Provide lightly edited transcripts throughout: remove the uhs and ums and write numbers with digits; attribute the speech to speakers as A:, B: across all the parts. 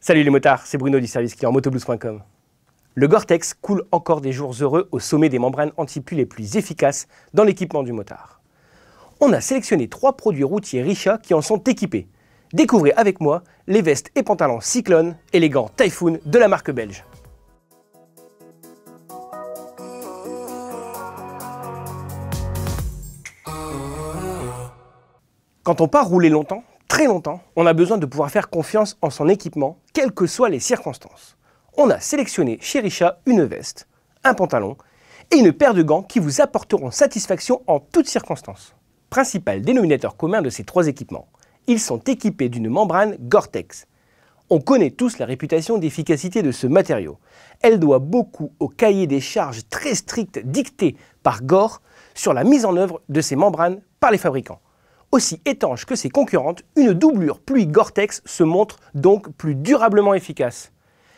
A: Salut les motards, c'est Bruno du service client motoblues.com. Le Gore-Tex coule encore des jours heureux au sommet des membranes anti-pluie les plus efficaces dans l'équipement du motard. On a sélectionné 3 produits routiers Risha qui en sont équipés. Découvrez avec moi les vestes et pantalons Cyclone et les gants Typhoon de la marque belge. Quand on part rouler longtemps, très longtemps, on a besoin de pouvoir faire confiance en son équipement, quelles que soient les circonstances. On a sélectionné chez Risha une veste, un pantalon et une paire de gants qui vous apporteront satisfaction en toutes circonstances. Principal dénominateur commun de ces 3 équipements, ils sont équipés d'une membrane Gore-Tex. On connaît tous la réputation d'efficacité de ce matériau. Elle doit beaucoup au cahier des charges très strict dicté par Gore sur la mise en œuvre de ces membranes par les fabricants. Aussi étanche que ses concurrentes, une doublure pluie Gore-Tex se montre donc plus durablement efficace.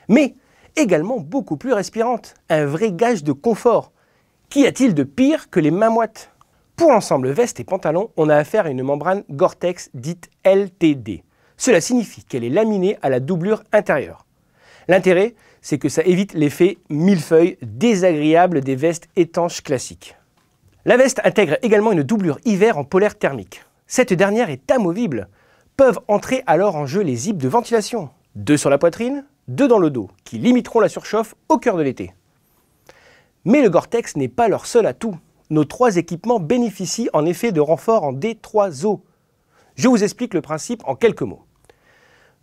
A: Mais également beaucoup plus respirante, un vrai gage de confort. Qu'y a-t-il de pire que les mains moites? Pour l'ensemble veste et pantalon, on a affaire à une membrane Gore-Tex dite LTD. Cela signifie qu'elle est laminée à la doublure intérieure. L'intérêt, c'est que ça évite l'effet millefeuille désagréable des vestes étanches classiques. La veste intègre également une doublure hiver en polaire thermique. Cette dernière est amovible. Peuvent entrer alors en jeu les zips de ventilation. 2 sur la poitrine, 2 dans le dos, qui limiteront la surchauffe au cœur de l'été. Mais le Gore-Tex n'est pas leur seul atout. Nos 3 équipements bénéficient en effet de renforts en D3O. Je vous explique le principe en quelques mots.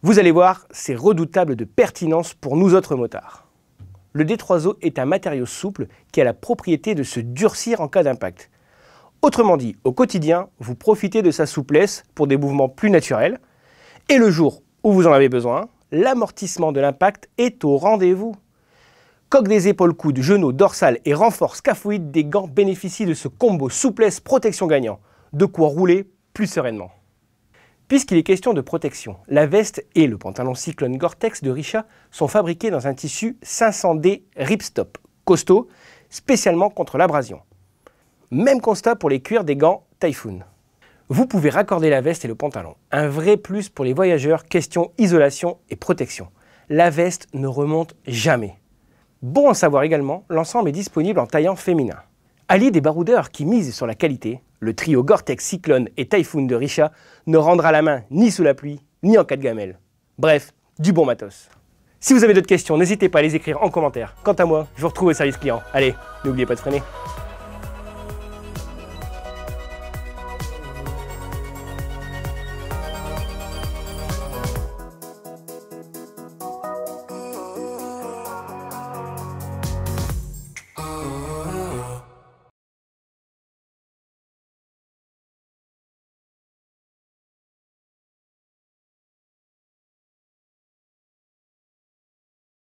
A: Vous allez voir, c'est redoutable de pertinence pour nous autres motards. Le D3O est un matériau souple qui a la propriété de se durcir en cas d'impact. Autrement dit, au quotidien, vous profitez de sa souplesse pour des mouvements plus naturels. Et le jour où vous en avez besoin, l'amortissement de l'impact est au rendez-vous. Coque des épaules, coudes, genoux, dorsales et renfort scaphoïde des gants bénéficient de ce combo souplesse-protection gagnant. De quoi rouler plus sereinement. Puisqu'il est question de protection, la veste et le pantalon Cyclone Gore-Tex de Risha sont fabriqués dans un tissu 500D Ripstop, costaud, spécialement contre l'abrasion. Même constat pour les cuirs des gants Typhoon. Vous pouvez raccorder la veste et le pantalon. Un vrai plus pour les voyageurs, question isolation et protection. La veste ne remonte jamais. Bon à savoir également, l'ensemble est disponible en taillant féminin. Allié des baroudeurs qui misent sur la qualité, le trio Gore-Tex, Cyclone et Typhoon de Risha ne rendra la main ni sous la pluie, ni en cas de gamelle. Bref, du bon matos. Si vous avez d'autres questions, n'hésitez pas à les écrire en commentaire. Quant à moi, je vous retrouve au service client. Allez, n'oubliez pas de freiner.